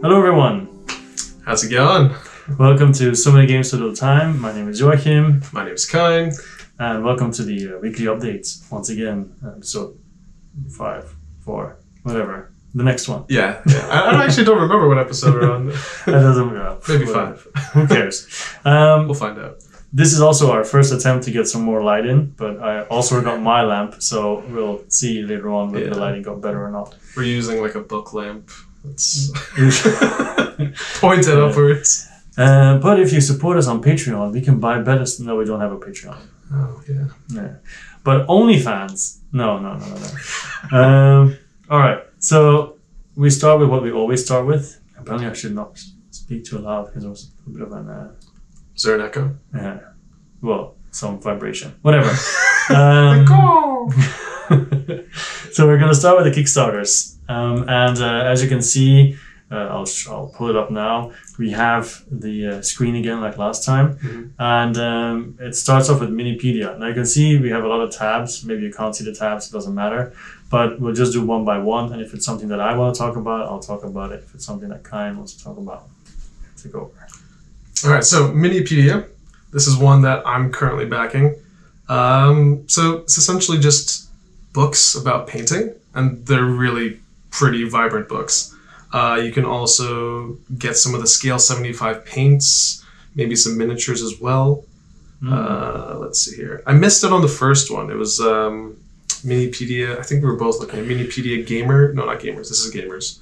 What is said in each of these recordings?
Hello everyone! How's it going? Welcome to So Many Games So Little Time. My name is Joachim. My name is Kine. And welcome to the weekly updates. Once again, episode 5, 4, whatever. The next one. Yeah. I actually don't remember what episode we're on. That doesn't matter. Maybe 5. Who cares? We'll find out. This is also our first attempt to get some more light in, but I also got my lamp, so we'll see later on whether the lighting got better or not. We're using like a book lamp. It's pointed upwards. But if you support us on Patreon, we can buy better. No, we don't have a Patreon. Oh, yeah. But OnlyFans. No. All right. So we start with what we always start with. Apparently, I should not speak too loud because there was a bit of an. Is there an echo? Yeah. Well, some vibration. Whatever. So we're gonna start with the Kickstarters. As you can see, I'll pull it up now. We have the screen again like last time, and it starts off with Minipedia. Now you can see we have a lot of tabs. Maybe you can't see the tabs, it doesn't matter. But we'll just do one by one, and if it's something that I want to talk about, I'll talk about it. If it's something that Kine wants to talk about, take over. All right, so Minipedia. This is one that I'm currently backing. So it's essentially just books about painting, and they're really pretty vibrant books. You can also get some of the scale 75 paints, maybe some miniatures as well. Let's see here. I missed it on the first one. It was Minipedia. I think we were both looking at Minipedia Gamer. No, not Gamers. This is Gamers.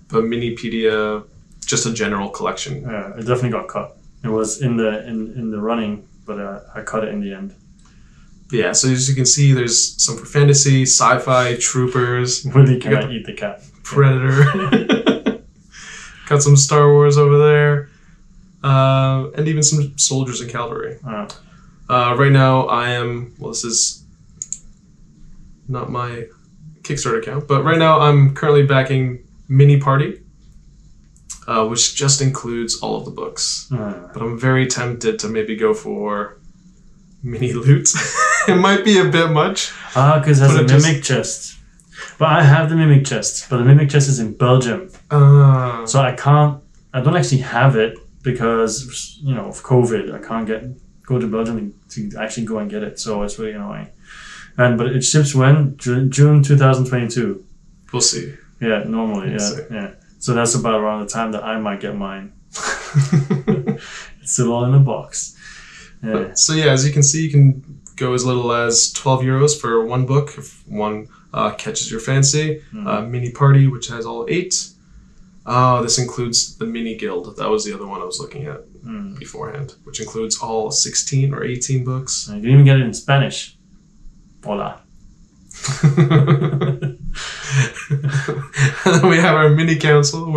But Minipedia, just a general collection. Yeah, it definitely got cut. It was in the running, but I cut it in the end. Yeah, so as you can see, there's some for fantasy, sci-fi, troopers. Really, can I eat the cat? Predator. Got some Star Wars over there. And even some soldiers and cavalry. Right now, this is not my Kickstarter account, but right now I'm currently backing Mini Party, which just includes all of the books. But I'm very tempted to maybe go for Mini Loot. It might be a bit much. Because it has a Mimic chest. But I have the Mimic chest, but the Mimic chest is in Belgium. So I don't actually have it because, of COVID. I can't go to Belgium to actually go and get it. So it's really annoying. But it ships when? June 2022. We'll see. Yeah, normally, yeah. So that's about around the time that I might get mine. It's still all in a box. Yeah. So yeah, as you can see, you can go as little as 12 euros for one book if one catches your fancy. Mini Party, which has all 8. This includes the Mini Guild. That was the other one I was looking at beforehand, which includes all 16 or 18 books. You can even get it in Spanish. Hola. And then we have our Mini Council,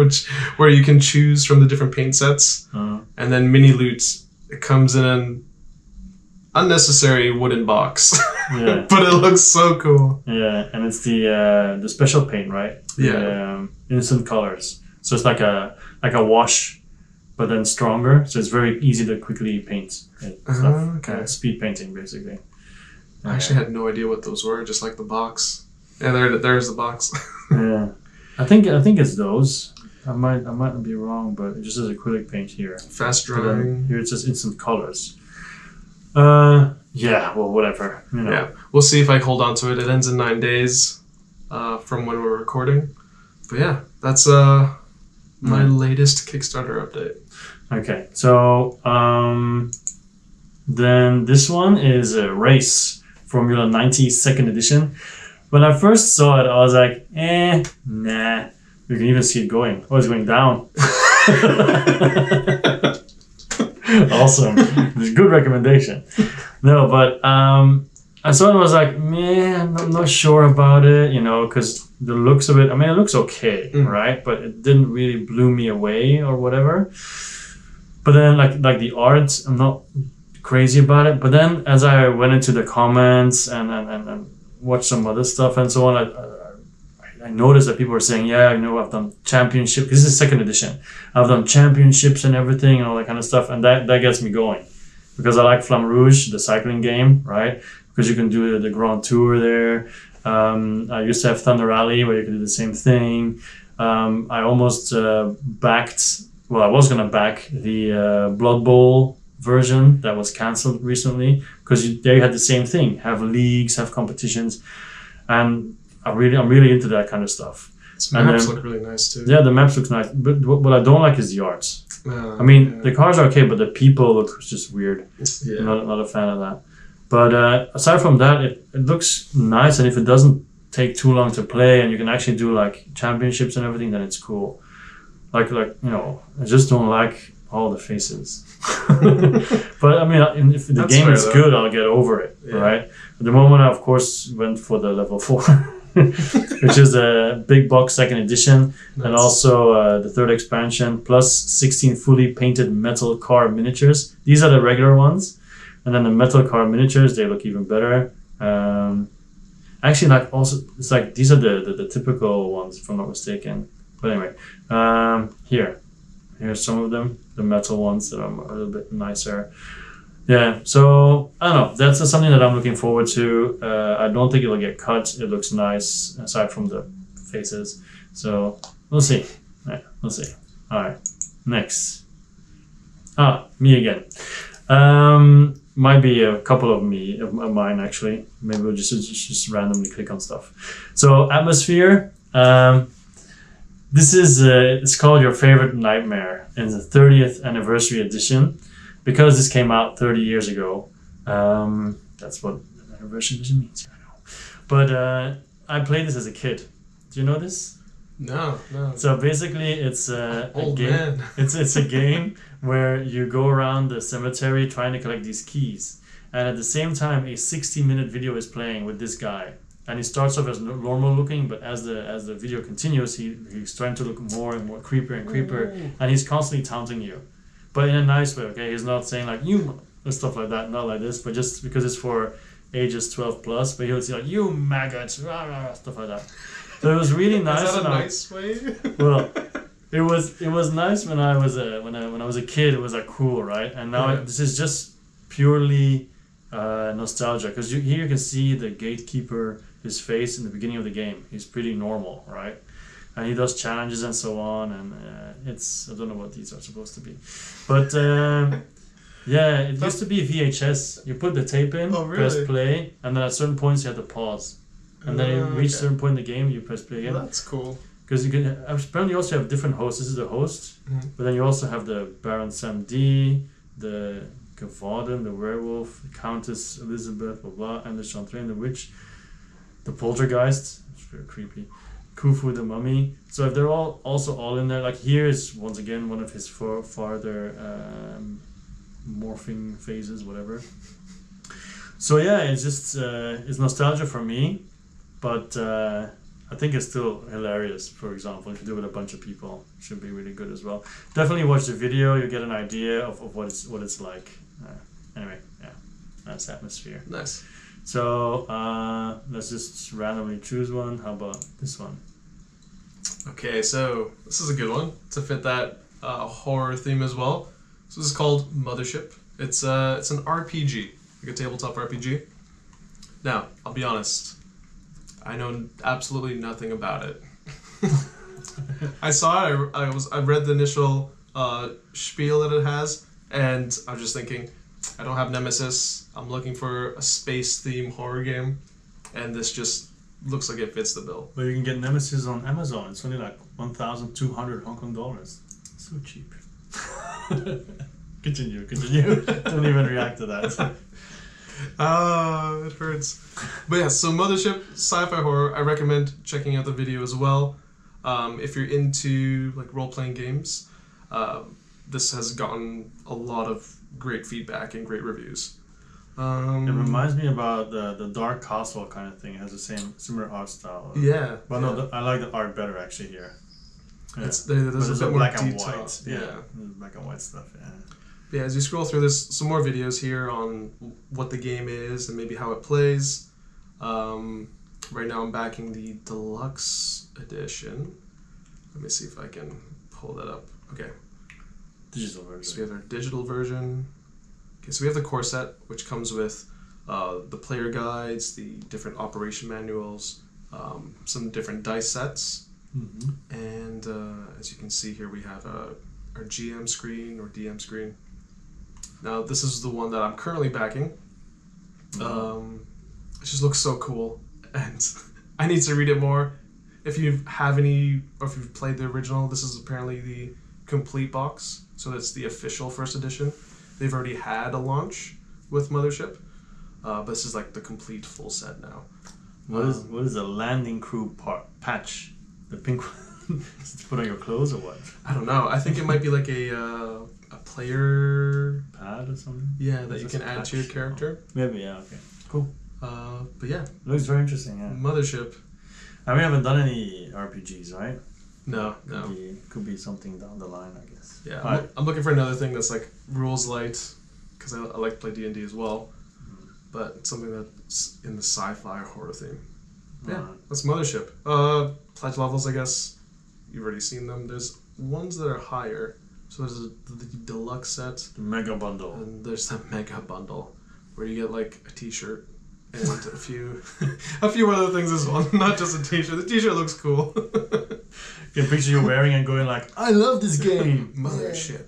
where you can choose from the different paint sets. And then Mini Loot, it comes in an unnecessary wooden box. Yeah. But it looks so cool. Yeah, and it's the special paint, right? Yeah. Instant colors. So it's like a wash, but then stronger. So it's very easy to quickly paint. Okay. Speed painting, basically. I actually had no idea what those were, just like the box. Yeah, there's the box. Yeah, I think it's those. I might be wrong, but it just says acrylic paint here. Fast drying. Here it says instant colors. Yeah, well, whatever. Yeah, we'll see if I hold on to it. It ends in 9 days from when we're recording. But yeah, that's my latest Kickstarter update. Okay, so then this one is a Race Formula 90 2nd edition. When I first saw it, I was like, nah. You can even see it going. Oh, it's going down. Awesome. Good recommendation. No, but I saw it and I was like, man, I'm not sure about it, because the looks of it, it looks okay, right? But it didn't really blew me away or whatever. But then like the art, I'm not crazy about it. But then as I went into the comments and watched some other stuff and so on, I noticed that people were saying, yeah, I've done championship. This is 2nd edition. I've done championships and everything and all that kind of stuff. And that gets me going. Because I like Flamme Rouge, the cycling game, right? Because you can do the Grand Tour there. I used to have Thunder Rally where you can do the same thing. I almost backed. Well, I was gonna back the Blood Bowl version that was cancelled recently because they had the same thing: have leagues, have competitions, and I'm really into that kind of stuff. Its maps look really nice too. Yeah, the maps look nice, but what I don't like is the arts. I mean, the cars are okay, but the people look just weird. Yeah. I'm not a fan of that. But aside from that, it looks nice, and if it doesn't take too long to play, and you can actually do like championships and everything, then it's cool. Like you know, I just don't like all the faces. But I mean, if the That's game fair, is though. good, I'll get over it, right? At the moment, I of course went for the level 4, which is a big box second edition, and also the third expansion, plus 16 fully painted metal car miniatures. These are the regular ones, and then the metal car miniatures, they look even better. Actually, like also, it's like these are the typical ones, if I'm not mistaken. But anyway, here's some of them, the metal ones that are a little bit nicer. Yeah, so I don't know. That's something that I'm looking forward to. I don't think it'll get cut. It looks nice aside from the faces. So we'll see. Yeah, we'll see. All right, next. Me again. Might be a couple of mine actually. Maybe we'll just randomly click on stuff. So Atmosfear. This is it's called Your Favorite Nightmare in the 30th anniversary edition, because this came out 30 years ago. That's what anniversary edition means. I know. But I played this as a kid. Do you know this? No. So basically, it's a game. Man. It's a game where you go around the cemetery trying to collect these keys, and at the same time, a 60-minute video is playing with this guy. And he starts off as normal looking, but as the video continues, he's trying to look more and more creepier and creepier, and he's constantly taunting you, but in a nice way. Okay, he's not saying like you or stuff like that, not like this, but just because it's for ages 12 plus. But he'll say like you maggots, rah, rah, stuff like that. So it was really nice. Is that a nice way? Well, it was nice when I was a kid. It was like cool, right? And now this is just purely nostalgia, because here you can see the gatekeeper, his face in the beginning of the game. He's pretty normal, right? And he does challenges and so on, and I don't know what these are supposed to be, but yeah, it used to be VHS. You put the tape in, press play, and then at certain points you had to pause, and then you reach a certain point in the game, you press play again. Well, that's cool. Because you can apparently also have different hosts. This is the host, but then you also have the Baron Sam D, the Gavaden, the werewolf, the Countess Elizabeth, blah blah, and the Chantraine, the witch, the poltergeist. It's very creepy. Khufu the mummy. So if they're all in there, like here is once again one of his farther morphing phases, whatever. So yeah, it's just it's nostalgia for me, but I think it's still hilarious. For example, if you do it with a bunch of people, it should be really good as well. Definitely watch the video; you get an idea of what it's like. Anyway, yeah, that's Atmosfear. Nice. So let's just randomly choose one. How about this one? Okay, so this is a good one to fit that horror theme as well. So this is called Mothership. It's an RPG, like a tabletop RPG. Now, I'll be honest, I know absolutely nothing about it. I saw it. I read the initial spiel that it has, and I was just thinking, I don't have Nemesis. I'm looking for a space theme horror game, and this just looks like it fits the bill. Well, you can get Nemesis on Amazon. It's only like 1,200 Hong Kong dollars. So cheap. Continue. Don't even react to that. It hurts. But yeah, so Mothership, sci-fi horror. I recommend checking out the video as well. If you're into like role-playing games, this has gotten a lot of great feedback and great reviews. It reminds me about the Dark Castle kind of thing. It has the similar art style. Yeah. Well, no, I like the art better actually here. Yeah. There's a bit black more and detail. white. Yeah, black and white stuff. Yeah. Yeah, as you scroll through, there's some more videos here on what the game is and maybe how it plays. Right now I'm backing the deluxe edition. Let me see if I can pull that up. Okay. Digital version. So we have our digital version. Okay, so we have the core set, which comes with the player guides, the different operation manuals, some different dice sets, And as you can see here, we have our GM screen or DM screen. Now, this is the one that I'm currently backing. It just looks so cool, and I need to read it more. If you have any, or if you've played the original, this is apparently the complete box, so that's the official first edition. They've already had a launch with Mothership, but this is like the complete full set now. What is a landing crew patch? The pink one? Is it to put on your clothes or what? I don't know. I think it might be like a player pad or something. Yeah, that you can add to your character. Maybe, yeah. Okay, cool. But yeah, looks very interesting. Yeah. Mothership. And we haven't done any RPGs, right? No, Could be something down the line, I guess. Yeah, I'm looking for another thing that's like rules light, because I like to play D&D as well, but something that's in the sci-fi horror theme. Yeah, that's Mothership. Pledge levels, I guess you've already seen them. There's ones that are higher. So there's the deluxe set, the mega bundle, and there's the mega bundle where you get like a T-shirt and a few other things as well. Not just a T-shirt. The T-shirt looks cool. You can picture you wearing and going like, "I love this game." Mothership.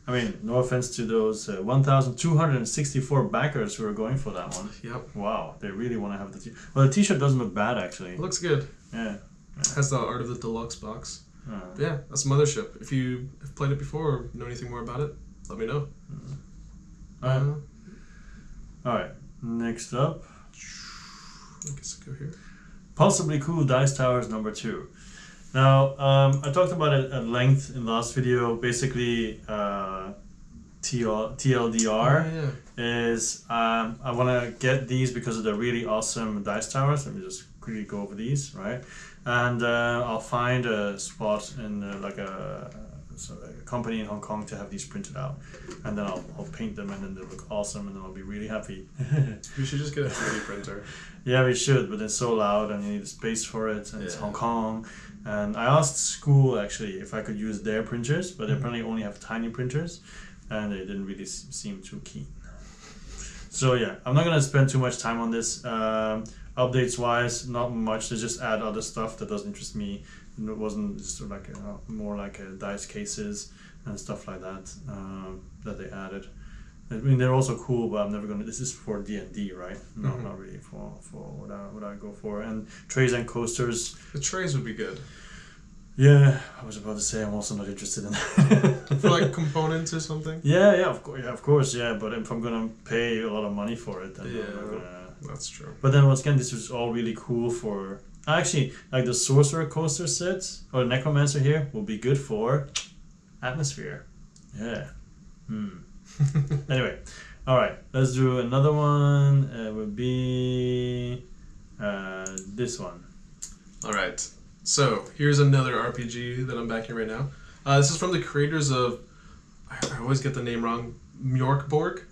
I mean, no offense to those 1,264 backers who are going for that one. Yep. Wow, they really want to have the T-shirt. Well, the T-shirt doesn't look bad actually. It looks good. Yeah. Has the art of the deluxe box. Yeah, that's Mothership. If you have played it before or know anything more about it, let me know. Alright, next up. I guess I'll go here. Possibly Cool Dice Towers number 2. Now, I talked about it at length in the last video. Basically, TLDR is I want to get these because of the really awesome dice towers. Let me just quickly go over these, right? And I'll find a spot in like a company in Hong Kong to have these printed out, and then I'll paint them, and then they'll look awesome, and then I'll be really happy. We should just get a 3D printer. Yeah, we should, but it's so loud, and you need a space for it, and it's Hong Kong. And I asked school actually if I could use their printers, but they apparently only have tiny printers, and they didn't really seem too keen. So yeah, I'm not gonna spend too much time on this. Updates wise, not much. They just add other stuff that doesn't interest me. It wasn't just like more like dice cases and stuff like that that they added. I mean, they're also cool, but I'm never gonna. This is for D&D, right? No, not really for what I go for. And trays and coasters. The trays would be good. Yeah, I was about to say I'm also not interested in that. For like components or something. Yeah, of course, yeah. But if I'm gonna pay a lot of money for it, then I'm not gonna. That's true. But then once again, this was all really cool for. Actually, like the Sorcerer Coaster set or Necromancer here will be good for Atmosfear. Yeah. Anyway, all right. Let's do another one. It would be this one. All right. So here's another RPG that I'm backing right now. This is from the creators of. I always get the name wrong. Mjorkborg,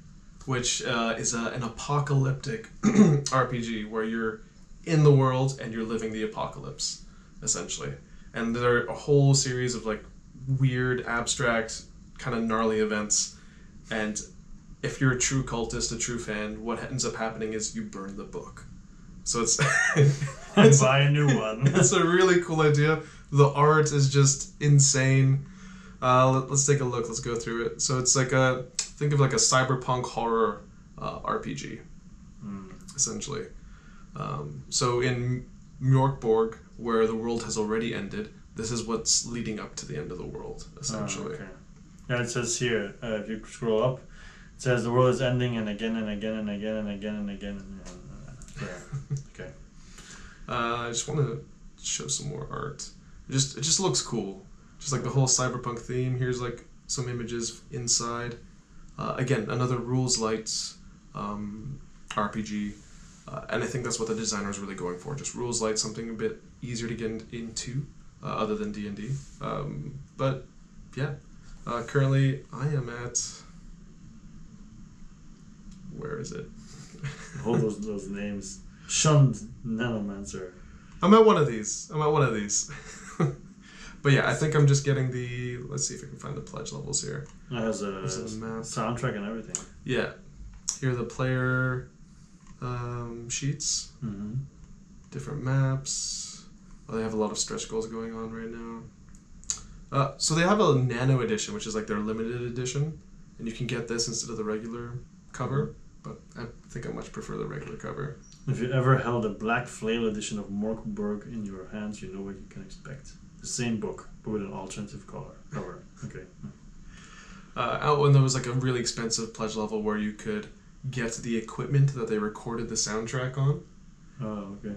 which is an apocalyptic RPG where you're in the world and you're living the apocalypse, essentially. And there are a whole series of like weird, abstract, kind of gnarly events. And if you're a true cultist, a true fan, what ends up happening is you burn the book. So it's buy a new one. It's a really cool idea. The art is just insane. Let's take a look. Let's go through it. So it's like think of like a cyberpunk horror RPG, essentially. So in Mjorkborg, where the world has already ended, this is what's leading up to the end of the world, essentially. Okay. Yeah, it says here, if you scroll up, it says the world is ending and again and again and again and again and again. Yeah. Okay. I just want to show some more art. It just looks cool. Just like the whole cyberpunk theme. Here's like some images inside. Again, another rules light RPG. And I think that's what the designer is really going for. Just rules light, something a bit easier to get into, other than D&D. But yeah, currently I am at. Where is it? All those names. Shunned Nanomancer. I'm at one of these. But yeah, I think I'm just getting the. Let's see if I can find the pledge levels here. It has a map. Soundtrack and everything. Yeah, here are the player sheets. Mm-hmm. Different maps. Well, they have a lot of stretch goals going on right now. So they have a nano edition, which is like their limited edition, and you can get this instead of the regular cover. But I think I much prefer the regular cover. If you ever held a black flail edition of Morkborg in your hands, you know what you can expect. The same book, but with an alternative cover. Okay. Out when there was like a really expensive pledge level where you could get the equipment that they recorded the soundtrack on. Oh, okay.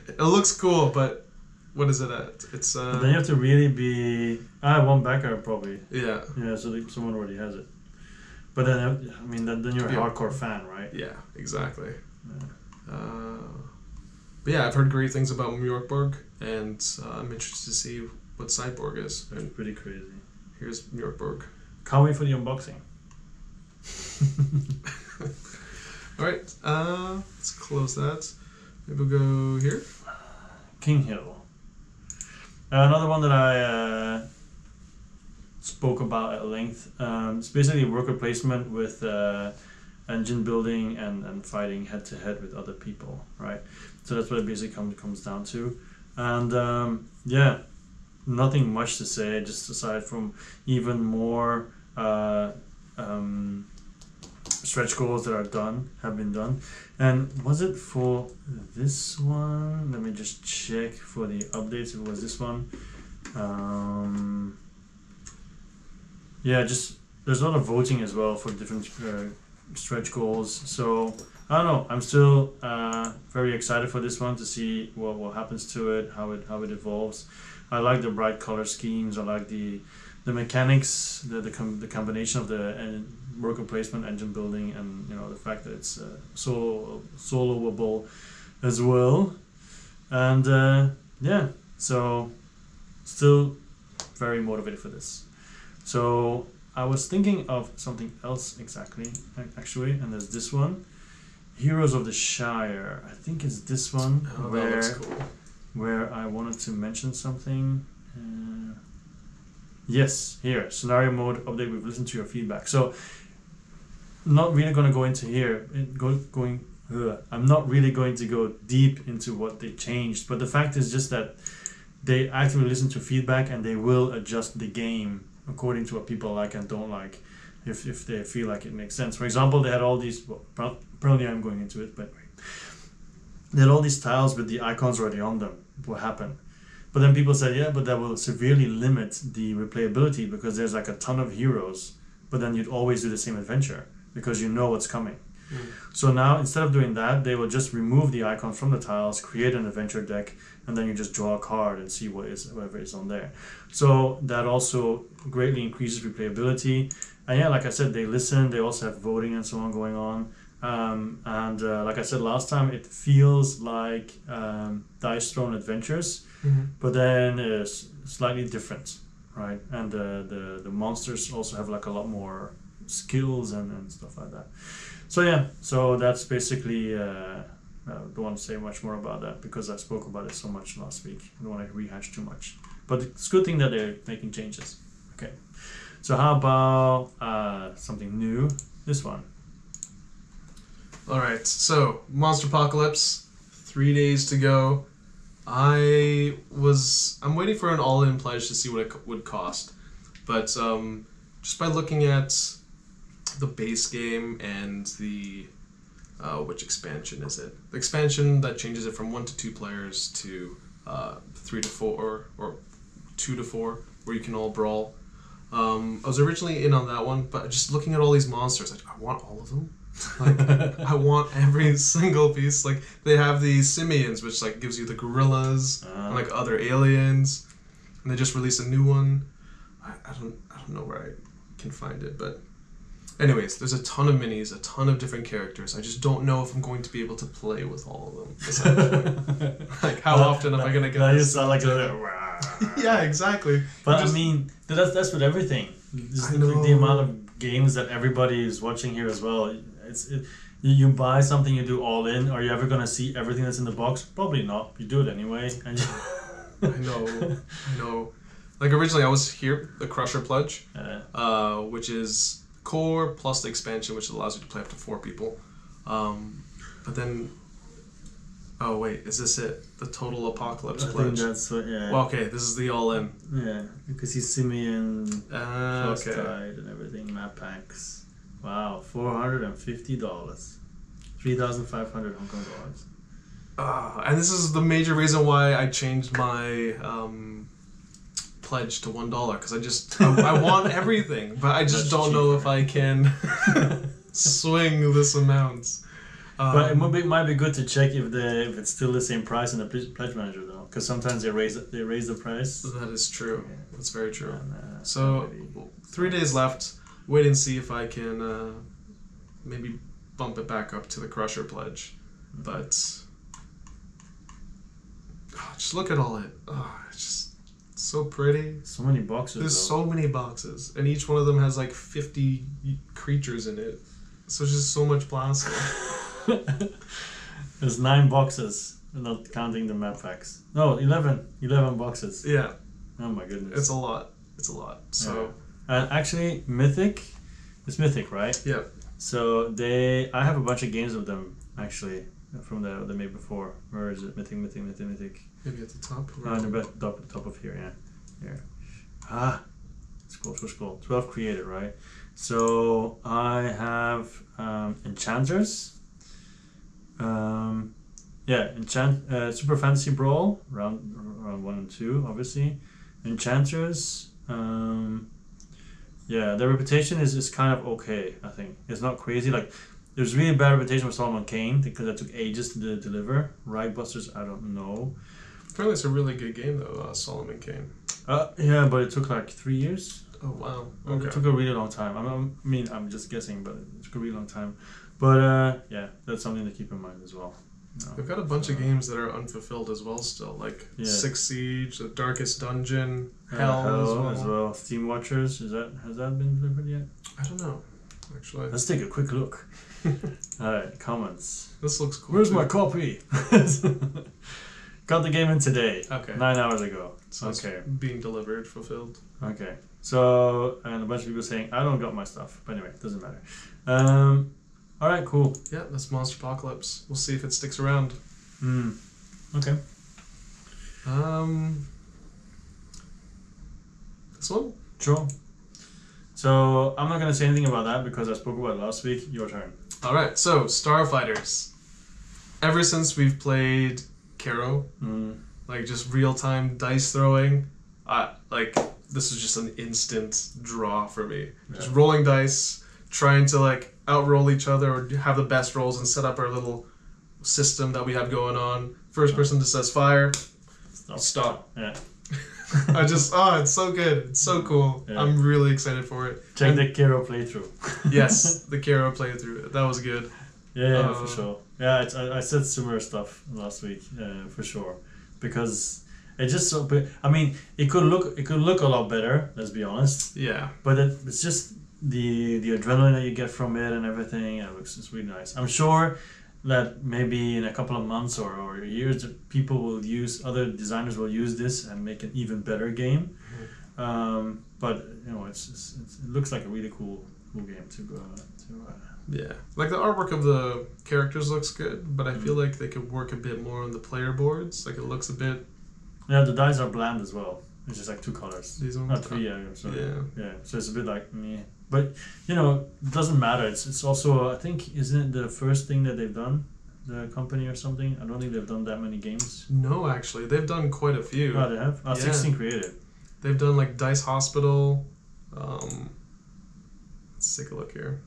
It looks cool, but what is it at? It's But then you have to really be one backer probably. Yeah. Yeah, so someone already has it. But then I mean then you're a hardcore fan, right? Yeah, exactly. Yeah. But yeah, I've heard great things about Mjorkborg, and I'm interested to see what Cyborg is. It's pretty crazy. Here's Mjorkborg. Can't wait for the unboxing. Alright, let's close that. Maybe we'll go here. Kinghill. Another one that I spoke about at length. It's basically worker placement with engine building and fighting head to head with other people, right? So that's what it basically comes down to. And yeah, nothing much to say, just aside from even more stretch goals that have been done. And was it for this one? Let me just check for the updates. If it was this one. Yeah, just there's a lot of voting as well for different stretch goals. So I don't know. I'm still very excited for this one to see what happens to it, how it evolves. I like the bright color schemes. I like the mechanics, the combination of the worker placement, engine building, and the fact that it's soloable as well. And yeah, so still very motivated for this. So I was thinking of something else actually, and there's this one, Heroes of the Shire. I think it's this one that looks cool. Where I wanted to mention something. Yes, here, scenario mode update. We've listened to your feedback. So, not really going to go into here. I'm not really going to go deep into what they changed. But the fact is just that they actually listen to feedback and they will adjust the game according to what people like and don't like, if they feel like it makes sense. For example, they had all these. Well, probably I'm going into it, but they had all these tiles with the icons already on them. What happened? But then people said, yeah, but that will severely limit the replayability because there's like a ton of heroes, but then you'd always do the same adventure because you know what's coming. So now, instead of doing that, they will just remove the icons from the tiles, create an adventure deck, and then you just draw a card and see whatever is on there. So that also greatly increases replayability. And yeah, like I said, they listen. They also have voting and so on going on. And like I said last time, it feels like Dice Throne Adventures, but then it's slightly different, right? And the monsters also have like a lot more skills and stuff like that. So yeah, so that's basically. I don't want to say much more about that because I spoke about it so much last week. I don't want to rehash too much. But it's a good thing that they're making changes. Okay. So how about something new? This one. Alright, so Monsterpocalypse, 3 days to go. I'm waiting for an all-in pledge to see what it would cost. But just by looking at the base game and the which expansion is it? The expansion that changes it from 1 to 2 players to 3 to 4 or 2 to 4, where you can all brawl. I was originally in on that one, but just looking at all these monsters, I want all of them. Like, I want every single piece. Like, they have the simians, which like gives you the gorillas and like other aliens, and they just released a new one. I don't know where I can find it, but anyways, there's a ton of minis, a ton of different characters. I just don't know if I'm going to be able to play with all of them. Essentially. Like, how often am I going to get? That you sound like a yeah, exactly. But I mean, that's with everything. Just the amount of games that everybody is watching here as well. You buy something, you do all in. Are you ever going to see everything that's in the box? Probably not. You do it anyway. I know. Like, originally I was here, the Crusher Pledge, which is core plus the expansion, which allows you to play up to 4 people. But then Oh wait, is this it? The total apocalypse I think pledge. that's what. Yeah. Well, okay, this is the all-in. Yeah, because he's Simeon, Okay. Tide, and everything. Map packs. Wow, $450, 3,500 Hong Kong dollars. And this is the major reason why I changed my pledge to $1 because I want everything, but I just That's don't know if cheaper. I can swing this amount. But it might be good to check if it's still the same price in the pledge manager though, because sometimes they raise the price. That is true. Yeah. That's very true. And, So 3 days left. Wait and see if I can maybe bump it back up to the Crusher pledge. But just look at all it. Oh, it's just so pretty. so many boxes. There's though. so many boxes, and each one of them has like 50 creatures in it. So it's just so much plastic. There's 9 boxes, not counting the map packs. No, 11 boxes. Yeah, Oh my goodness. it's a lot. It's a lot. So And actually, Mythic, it's Mythic, right? yeah. So I have a bunch of games of them actually from they made before. Where is it? Mythic. Maybe at the top. Top of here, yeah. Here. Scroll. 12 created, right? So I have Enchanters. Super Fantasy Brawl, round 1 and 2, obviously. Enchanters. Their reputation is kind of okay, I think. It's not crazy. Like, there's really bad reputation with Solomon Kane because that took ages to deliver. Right Busters, I don't know. Apparently, it's a really good game though. Solomon Kane. Yeah, but it took like 3 years. Oh wow. It Okay. took a really long time. I'm just guessing, but it took a really long time. But that's something to keep in mind as well. They've got a bunch of games that are unfulfilled as well still, like Six Siege, The Darkest Dungeon, Hell as well. Steam Watchers, has that been delivered yet? I don't know, actually. Let's take a quick look. Alright, comments. This looks cool. Where's too. my copy? Got the game in today. Okay. 9 hours ago. So it's Okay. being delivered, fulfilled. Okay. So, and a bunch of people saying, I don't got my stuff. But anyway, it doesn't matter. Alright, cool. Yeah, that's Monsterpocalypse. We'll see if it sticks around. Okay. This one? Sure. So, I'm not going to say anything about that because I spoke about it last week. Your turn. Alright, so Starfighters. Ever since we've played Caro, like just real-time dice throwing, this was just an instant draw for me. Just rolling dice, trying to like outroll each other or have the best rolls and set up our little system that we have going on. First person that says fire, stop. Yeah. It's so good. It's so cool. Yeah. I'm really excited for it. Check the Kiro playthrough. Yes, the Caro playthrough. That was good. Yeah, for sure. Yeah, I said similar stuff last week, for sure, because it just so. I mean, it could look a lot better. Let's be honest. Yeah. But it's just the adrenaline that you get from it and everything. It looks just really nice. I'm sure that maybe in a couple of months or years, other designers will use this and make an even better game. But it looks like a really cool game to go to. Yeah, like the artwork of the characters looks good, but I feel like they could work a bit more on the player boards. Like it looks a bit. Yeah, the dice are bland as well. It's just like 2 colors. These ones. Not 3, yeah. Sorry. Yeah. So it's a bit like meh. But it doesn't matter. It's also, I think, isn't it the first thing that they've done, the company or something? I don't think they've done that many games. No, actually, they've done quite a few. Oh, they have. Yeah. 16 created. They've done like Dice Hospital. Let's take a look here.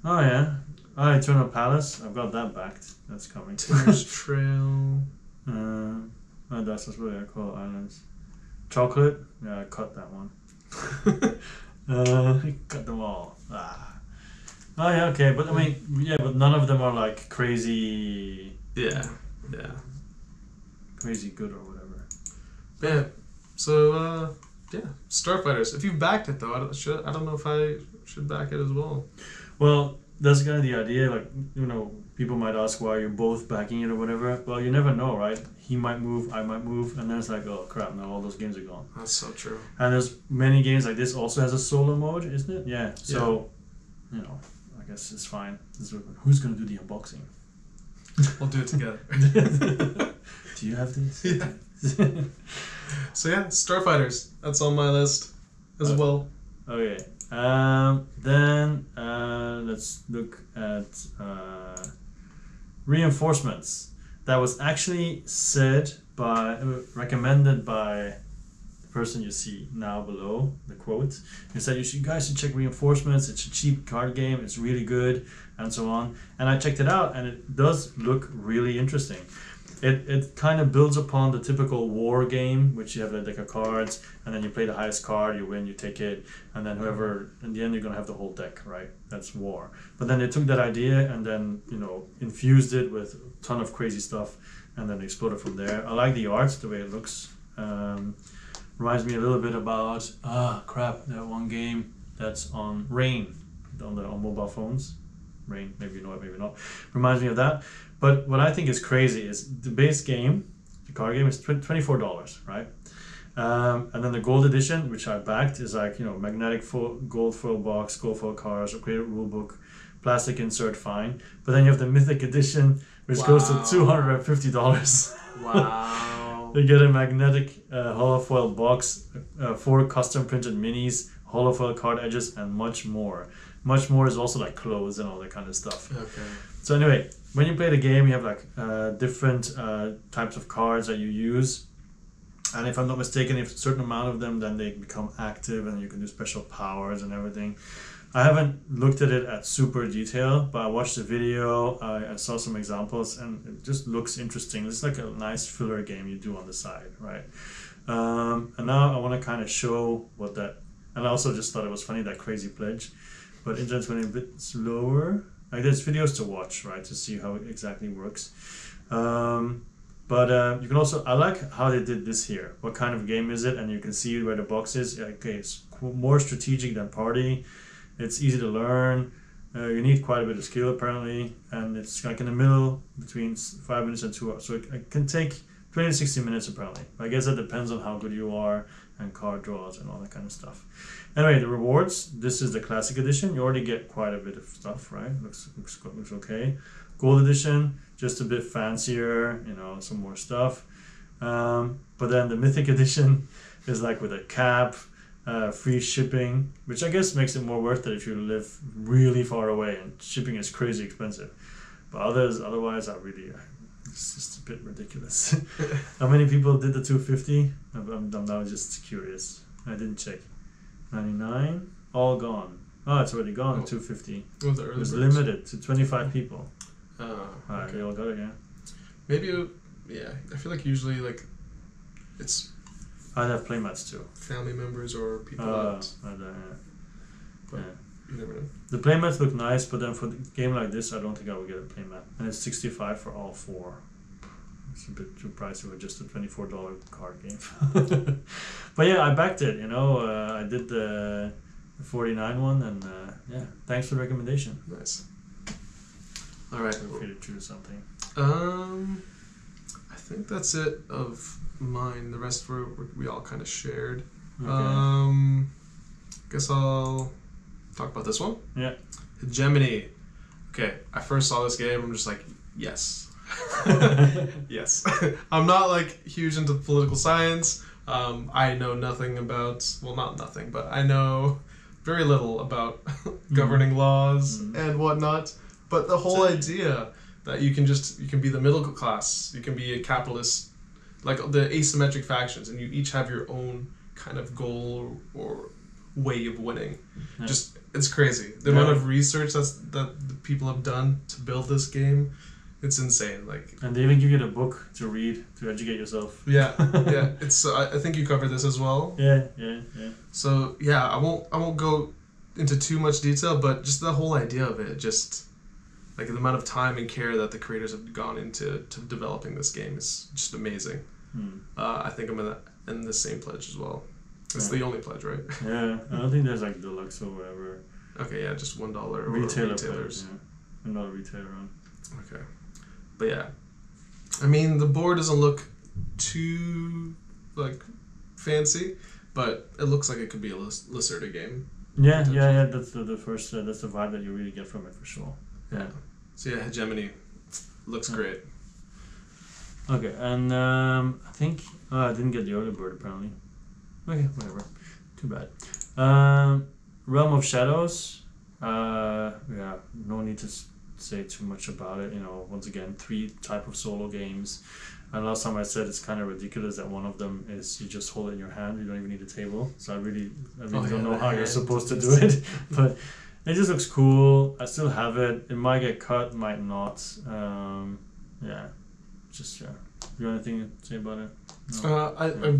Oh yeah. Eternal Palace. I've got that backed. That's coming. Tinner's Trail. That's what I call islands. Chocolate. Yeah, I cut that one. Cut them all. Oh yeah, okay, but I mean, but none of them are like crazy. Yeah. Crazy good or whatever. Yeah. So Starfighters. If you backed it though, I don't know if I should back it as well. Well, that's kind of the idea. Like, people might ask why you're both backing it or whatever. Well, you never know, right? He might move, I might move, and then it's like, oh crap! Now all those games are gone. That's so true. And there's many games like this also has a solo mode, isn't it? Yeah. So, I guess it's fine. Who's gonna do the unboxing? We'll do it together. Do you have these? Yeah. So yeah, Starfighters. That's on my list as well. Okay. Then let's look at reinforcements. That was actually recommended by the person you see now below the quote. He said you guys should check reinforcements. It's a cheap card game. It's really good, and so on. And I checked it out, and it does look really interesting. It kind of builds upon the typical war game, which you have a deck of cards, and then you play the highest card, you win, you take it, and then whoever, in the end, you're going to have the whole deck, right? That's war. But then they took that idea and then, infused it with a ton of crazy stuff, and then exploded from there. I like the art, the way it looks. Reminds me a little bit about, that one game that's on Rain, on mobile phones. Rain, maybe you know it, maybe not. Reminds me of that. But what I think is crazy is the base game, the card game, is $24, right? And then the gold edition, which I backed, is like, magnetic gold foil box, gold foil cards, upgraded rule book, plastic insert, fine. But then you have the mythic edition, which goes to $250. Wow. You get a magnetic holofoil box, 4 custom printed minis, holofoil card edges, and much more. Much more is also like clothes and all that kind of stuff. Okay. So anyway, when you play the game, you have like different types of cards that you use. And if I'm not mistaken, if a certain amount of them, then they become active and you can do special powers and everything. I haven't looked at it at super detail, but I watched the video, I saw some examples, and it just looks interesting. It's like a nice filler game you do on the side, right? And now I want to kind of show what that... And I also just thought it was funny, that crazy pledge. But internet's going a bit slower. Like, there's videos to watch, right, to see how it exactly works. But you can also... I like how they did this here. What kind of game is it? And you can see where the box is. Okay, it's more strategic than party. It's easy to learn. You need quite a bit of skill, apparently. And it's like in the middle, between 5 minutes and 2 hours. So it can take 20 to 60 minutes, apparently. I guess that depends on how good you are and card draws and all that kind of stuff. Anyway, the rewards. This is the classic edition. You already get quite a bit of stuff, right? Looks okay. Gold edition, just a bit fancier, some more stuff. But then the mythic edition is like with a cap, free shipping, which I guess makes it more worth it if you live really far away and shipping is crazy expensive. But otherwise, it's just a bit ridiculous. How many people did the 250? I'm now just curious. I didn't check. 99? All gone. Oh, it's already gone. 250. It was limited to 25 people. Alright, they all got it, yeah. Maybe, I feel like usually, it's... I'd have playmats too. Family members or people But you never know. The playmats look nice, but then for a game like this, I don't think I would get a playmat. And it's $65 for all 4. It's a bit too pricey for just a $24 card game. But yeah, I backed it, I did the 49 one, and thanks for the recommendation. Nice. Alright. Feel free to choose something. I think that's it of mine. The rest we all kind of shared. Okay. Guess I'll talk about this one. Yeah. Hegemony. Okay, I first saw this game, I'm just like, yes. Yes. I'm not huge into political science. I know nothing about, well, not nothing, but I know very little about governing laws and whatnot. But the whole idea that you can be the middle class, you can be a capitalist, like the asymmetric factions, and you each have your own kind of goal or way of winning. Yeah. It's crazy. The amount of research that the people have done to build this game, it's insane. And they even give you the book to read to educate yourself. Yeah. It's. I think you covered this as well. Yeah. So I won't go into too much detail, but just the whole idea of it, just the amount of time and care that the creators have gone into developing this game is just amazing. I think I'm in the same pledge as well. It's the only pledge, right? Yeah, I don't think there's deluxe or whatever. Okay, yeah, just $1 or retailers. Pledge, yeah. I'm not a retailer on. Okay, but yeah, I mean the board doesn't look too fancy, but it looks like it could be a Lacerda game. Yeah. That's the first. That's the vibe that you really get from it for sure. Yeah. So yeah, Hegemony, Looks great. Okay, and I think I didn't get the early bird apparently. Okay, whatever. Too bad. Realm of Shadows. Yeah, no need to say too much about it. You know, once again, 3 type of solo games. And last time I said it's kind of ridiculous that one of them is you just hold it in your hand. You don't even need a table. So I really don't know how you're supposed to do it. But it just looks cool. I still have it. It might get cut, might not. Yeah. Just, yeah. You got anything to say about it? No? I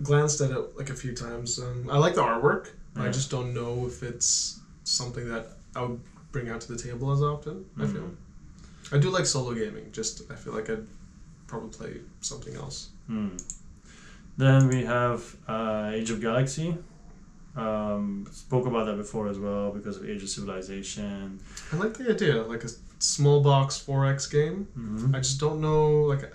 glanced at it like a few times. I like the artwork. Yeah. I just don't know if it's something that I would bring out to the table as often. I feel. I do like solo gaming. Just I feel like I'd probably play something else. Then we have Age of Galaxy. Spoke about that before as well because of Age of Civilization. I like the idea, like a small box 4X game. I just don't know, like,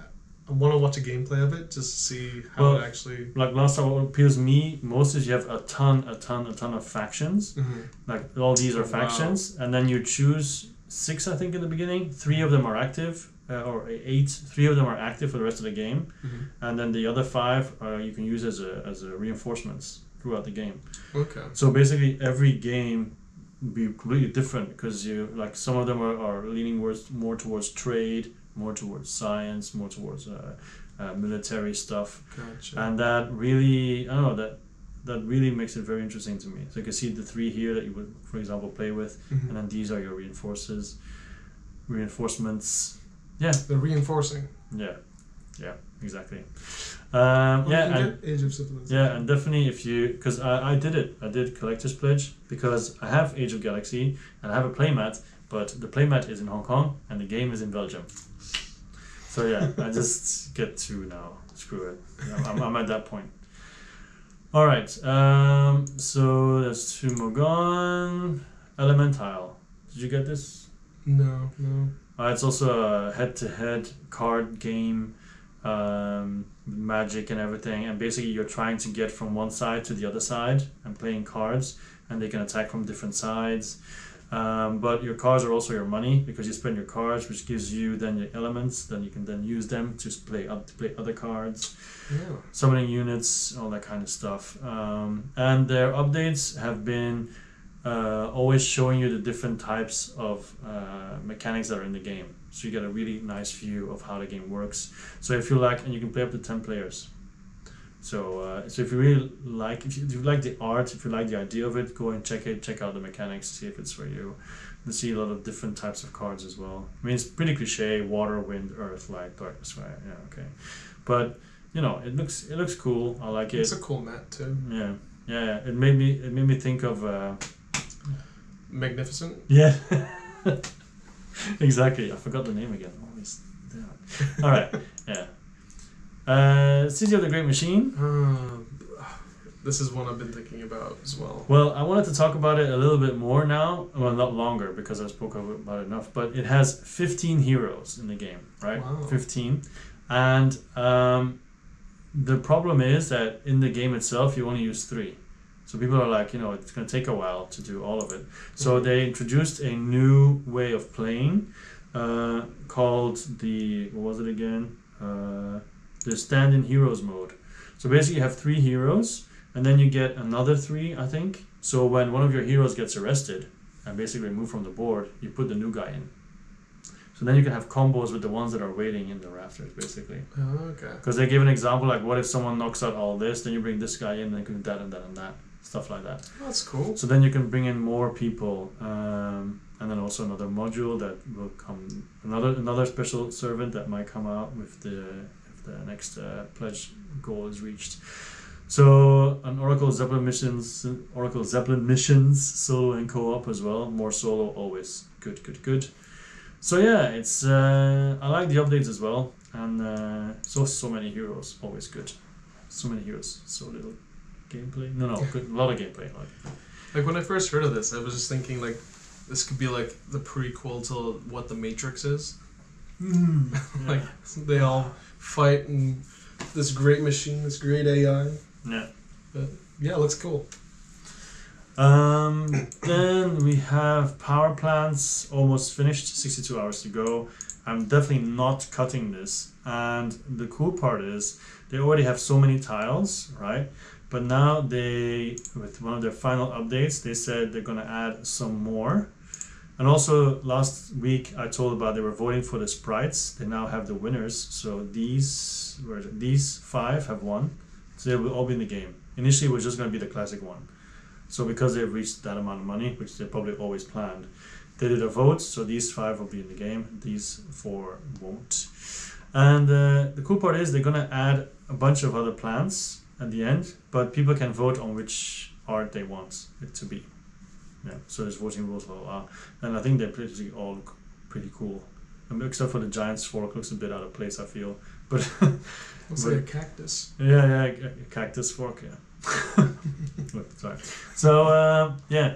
I want to watch a gameplay of it just to see how it actually. Like last time, what appeals me most is you have a ton of factions. Like all these are factions, and then you choose 6, I think, in the beginning. 3 of them are active, or 8. 3 of them are active for the rest of the game, and then the other 5 you can use as a reinforcements throughout the game. Okay. So basically, every game will be completely different because you like some of them are leaning more towards trade, more towards science, more towards military stuff. Gotcha. And that really, I don't know, that really makes it very interesting to me. So you can see the 3 here that you would, for example, play with, and then these are your reinforcements. Yeah. They're reinforcing. Yeah, exactly. Get Age of Civilization. Yeah, and definitely because I did it. I did Collector's Pledge because I have Age of Galaxy and I have a playmat, but the playmat is in Hong Kong and the game is in Belgium. So yeah, I just get to now. Screw it. I'm at that point. All right. So that's 2 more gone. Elementile. Did you get this? No. It's also a head-to-head card game, magic and everything. And basically, you're trying to get from one side to the other side and playing cards, and they can attack from different sides. But your cards are also your money because you spend your cards, which gives you then your elements. Then you can then use them to play other cards, summoning units, all that kind of stuff. And their updates have been always showing you the different types of mechanics that are in the game. So you get a really nice view of how the game works. So if you like, and you can play up to 10 players. So if you really like, if you like the art, if you like the idea of it, go and check out the mechanics, see if it's for you. You see a lot of different types of cards as well. I mean, it's pretty cliche: water, wind, earth, light, darkness, fire. Yeah, okay. But you know, it looks cool. I like it. It's a cool mat too. Yeah. It made me think of. Magnificent. Yeah. Exactly. I forgot the name again. Always. Yeah. All right. Yeah. City of the Great Machine. This is one I've been thinking about as well. Well, I wanted to talk about it a little bit more now. Well, not longer because I spoke about it enough. But it has 15 heroes in the game, right? Wow. 15. And the problem is that in the game itself, you only use 3. So people are like, it's going to take a while to do all of it. So they introduced a new way of playing called what was it again? The stand-in heroes mode. So basically you have 3 heroes and then you get another 3, I think. So when one of your heroes gets arrested and basically removed from the board, you put the new guy in. So then you can have combos with the ones that are waiting in the rafters, basically. Oh, okay. Because they give an example like, what if someone knocks out all this, then you bring this guy in, and you can do that and that and that. Stuff like that. Oh, that's cool. So then you can bring in more people, and then also another module that will come, another special servant that might come out if the next pledge goal is reached. So an Oracle Zeppelin missions, solo and co-op as well. More solo, always good. So yeah, it's I like the updates as well, and so many heroes, always good. So many heroes, so little gameplay. No, good, a lot of gameplay. Like when I first heard of this, I was just thinking like this could be like the prequel to what the Matrix is. Like they all fight and this great machine, this great AI. Yeah. But yeah, it looks cool. Then we have power plants almost finished, 62 hours to go. I'm definitely not cutting this. And the cool part is they already have so many tiles, right? But now with one of their final updates, they said they're going to add some more. And also last week I told about they were voting for the sprites. They now have the winners. So these 5 have won. So they will all be in the game. Initially it was just going to be the classic one. So because they've reached that amount of money, which they probably always planned, they did a vote. So these 5 will be in the game. These 4 won't. And the cool part is they're going to add a bunch of other plans at the end, but people can vote on which art they want it to be. Yeah, so there's voting rules, blah, blah, blah. And I think they're pretty all look pretty cool. Except for the giant's fork, looks a bit out of place, I feel. But looks like a cactus. Yeah, a cactus fork, yeah. Sorry. So, yeah,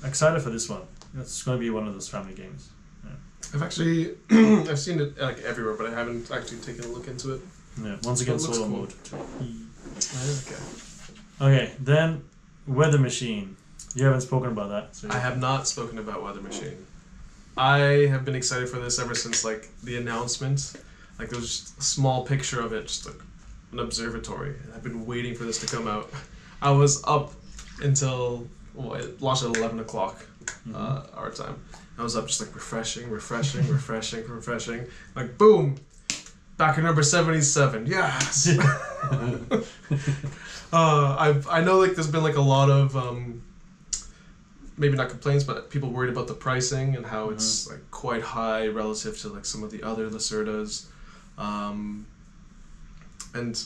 excited for this one. It's going to be one of those family games. Yeah. I've seen it like everywhere, but I haven't actually taken a look into it. Yeah, once again, solo cool. mode. Okay, then Weather Machine. You haven't spoken about that. So I have not spoken about Weather Machine. I have been excited for this ever since like the announcement. Like there was just a small picture of it, just like an observatory. And I've been waiting for this to come out. I was up until it launched at 11 o'clock our time. I was up just like refreshing. Like boom, back at number 77. Yes. I know like there's been like a lot of maybe not complaints, but people worried about the pricing and how it's like quite high relative to like some of the other Lacerdas. And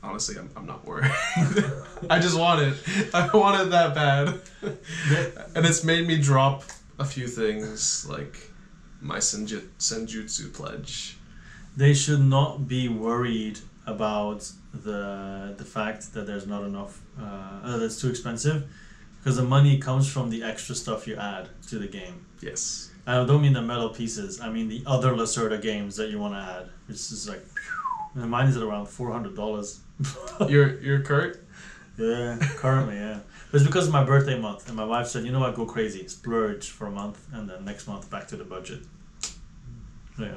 honestly, I'm not worried. I just want it. I want it that bad. And it's made me drop a few things like my Senjutsu pledge. They should not be worried about the fact that there's not enough, that's too expensive, because the money comes from the extra stuff you add to the game. Yes. I don't mean the metal pieces, I mean the other Lacerda games that you want to add, which is like, and mine is at around $400. You're Kurt? Yeah, currently, yeah. But it's because of my birthday month, and my wife said, you know what, go crazy, splurge for a month, and then next month back to the budget. Yeah.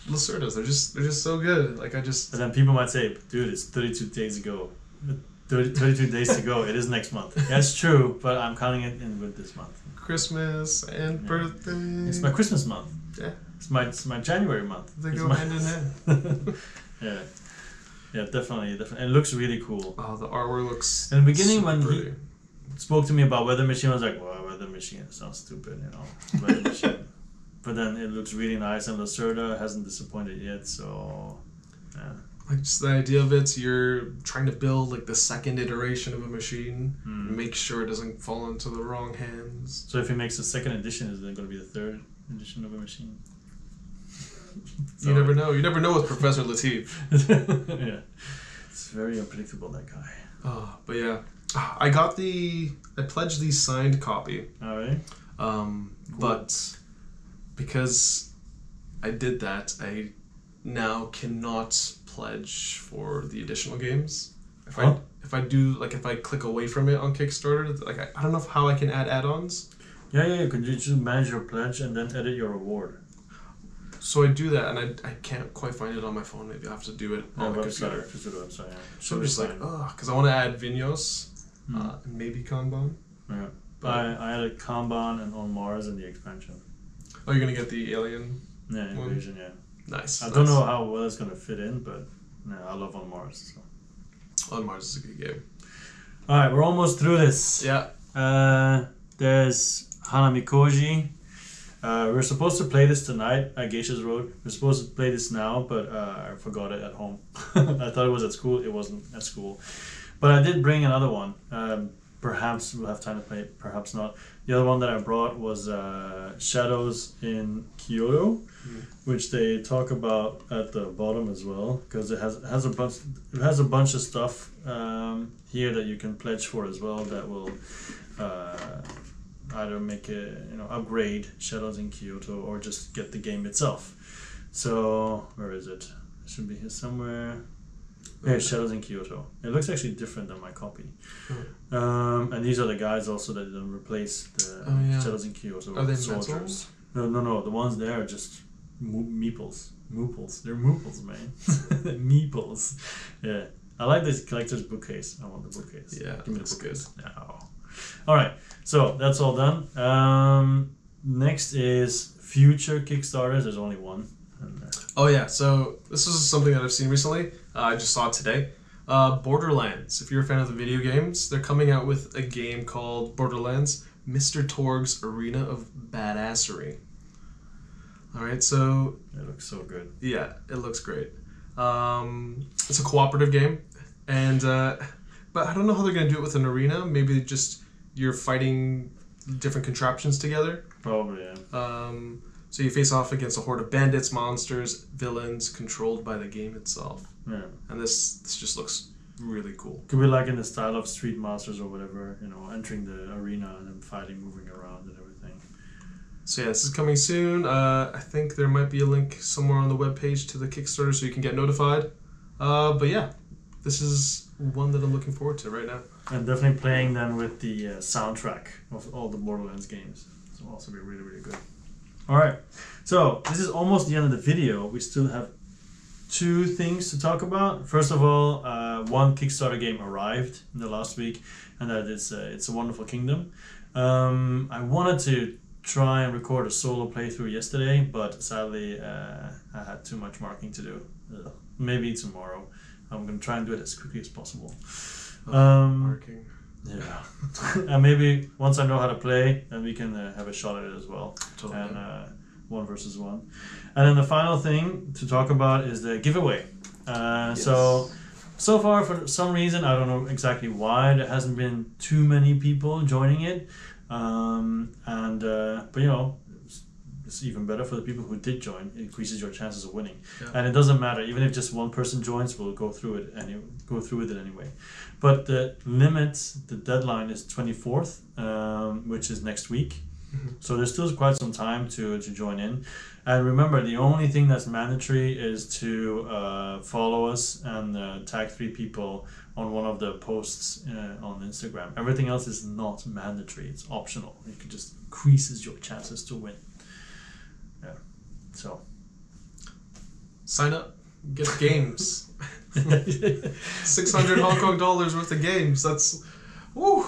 Lacerdas, they're just so good. Like And then people might say, dude, it's 32 days ago. 32 days to go. It is next month. That's true, but I'm counting it in with this month. Christmas and birthday. It's my Christmas month. Yeah. It's my January month. They go hand in hand. Yeah. Yeah, definitely. And it looks really cool. Oh, the artwork looks. In the beginning, when he spoke to me about Weather Machine, I was like, well, Weather Machine, it sounds stupid, you know. Weather Machine. But then it looks really nice, and Lacerda hasn't disappointed yet, so yeah. Like just the idea of it, you're trying to build like the second iteration of a machine, make sure it doesn't fall into the wrong hands. So if he makes a second edition, is it going to be the third edition of a machine? You never know. You never know with Professor Latif. Yeah, it's very unpredictable, that guy. Oh, but yeah, I pledged the signed copy. All right. Cool. But because I did that, I now cannot pledge for the additional games. If I click away from it on Kickstarter, like I don't know how I can add add-ons. Yeah. Could you just manage your pledge and then edit your reward? So I do that, and I can't quite find it on my phone. Maybe I have to do it on the computer. Just do the website, yeah. So I'm just like, because I want to add Vinyos, and maybe Kanban. Yeah. I added Kanban and On Mars in the expansion. Oh, you're gonna get the alien? Yeah, Invasion, yeah. Nice. I don't know how well it's gonna fit in, but yeah, I love On Mars. So. On Mars is a good game. All right, we're almost through this. Yeah. There's Hanamikoji. We're supposed to play this tonight at Geisha's Road. We're supposed to play this now, but I forgot it at home. I thought it was at school. It wasn't at school. But I did bring another one. Perhaps we'll have time to play it, perhaps not. The other one that I brought was Shadows in Kyoto, which they talk about at the bottom as well, because it has a bunch of stuff here that you can pledge for as well that will either make it, upgrade Shadows in Kyoto or just get the game itself. So where is it? It should be here somewhere. Yeah, Shadows in Kyoto. It looks actually different than my copy. And these are the guys also that didn't replace the Shadows in Kyoto. Are they soldiers. metal? No. The ones there are just meeples. Mooples. They're mooples, man. Meeples. Yeah. I like this collector's bookcase. I want the bookcase. Yeah, give me the that's bookcase. No. All right. So that's all done. Next is future Kickstarters. There's only one. Oh yeah. So this is something that I've seen recently. I just saw it today. Borderlands. If you're a fan of the video games, they're coming out with a game called Borderlands: Mr. Torg's Arena of Badassery. All right. So it looks so good. Yeah, it looks great. It's a cooperative game, and but I don't know how they're gonna do it with an arena. Maybe just you're fighting different contraptions together. Probably, yeah. So you face off against a horde of bandits, monsters, villains, controlled by the game itself. Yeah. And this just looks really cool. Could be like in the style of Street Masters or whatever, you know, entering the arena and then fighting, moving around and everything. So yeah, this is coming soon. I think there might be a link somewhere on the webpage to the Kickstarter so you can get notified. But yeah, this is one that I'm looking forward to right now. And definitely playing then with the soundtrack of all the Borderlands games. This will also be really, really good. Alright, so this is almost the end of the video. We still have two things to talk about. First of all, one Kickstarter game arrived in the last week, and that is It's a Wonderful Kingdom. I wanted to try and record a solo playthrough yesterday, but sadly I had too much marking to do. Maybe tomorrow. I'm going to try and do it as quickly as possible. Marking. Yeah. And maybe once I know how to play, then we can have a shot at it as well. Totally. And 1 versus 1. And then the final thing to talk about is the giveaway. Yes. So far, for some reason, I don't know exactly why, there hasn't been too many people joining it. But you know, it's even better for the people who did join. It increases your chances of winning. Yeah. And it doesn't matter, even if just one person joins, we'll go through with it anyway. But the deadline is 24th, which is next week. Mm-hmm. So there's still quite some time to join in. And remember, the only thing that's mandatory is to follow us and tag 3 people on one of the posts on Instagram. Everything else is not mandatory. It's optional. It just increases your chances to win. Yeah. So sign up. Get games. 600 Hong Kong dollars worth of games. That's woo.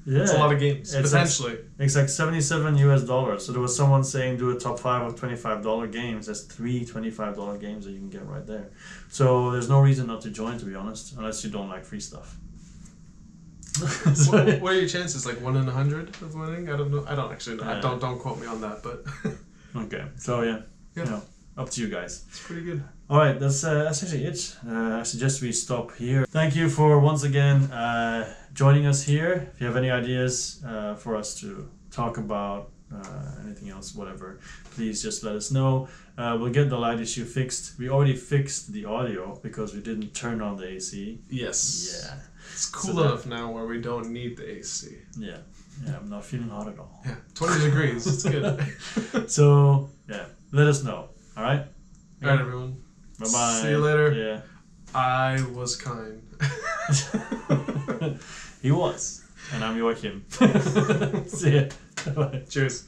Yeah, it's a lot of games, potentially. It's like $77 US. So there was someone saying do a top 5 of $25 games. That's 3 $25 games that you can get right there. So there's no reason not to join, to be honest, unless you don't like free stuff. What are your chances? Like 1 in 100 of winning? I don't know. I don't actually know. Don't quote me on that, but okay. So yeah. You know, up to you guys. It's pretty good. All right, that's actually it. I suggest we stop here. Thank you for once again joining us here. If you have any ideas for us to talk about, anything else, whatever, please just let us know. We'll get the light issue fixed. We already fixed the audio because we didn't turn on the AC. Yes. Yeah. It's cool enough now where we don't need the AC. Yeah. Yeah, I'm not feeling hot at all. Yeah, 20 degrees. It's good. So, yeah, let us know. All right? All right, everyone. Bye-bye. See you later. Yeah. I was kind. He was. And I'm Joachim. See ya. Bye. Cheers.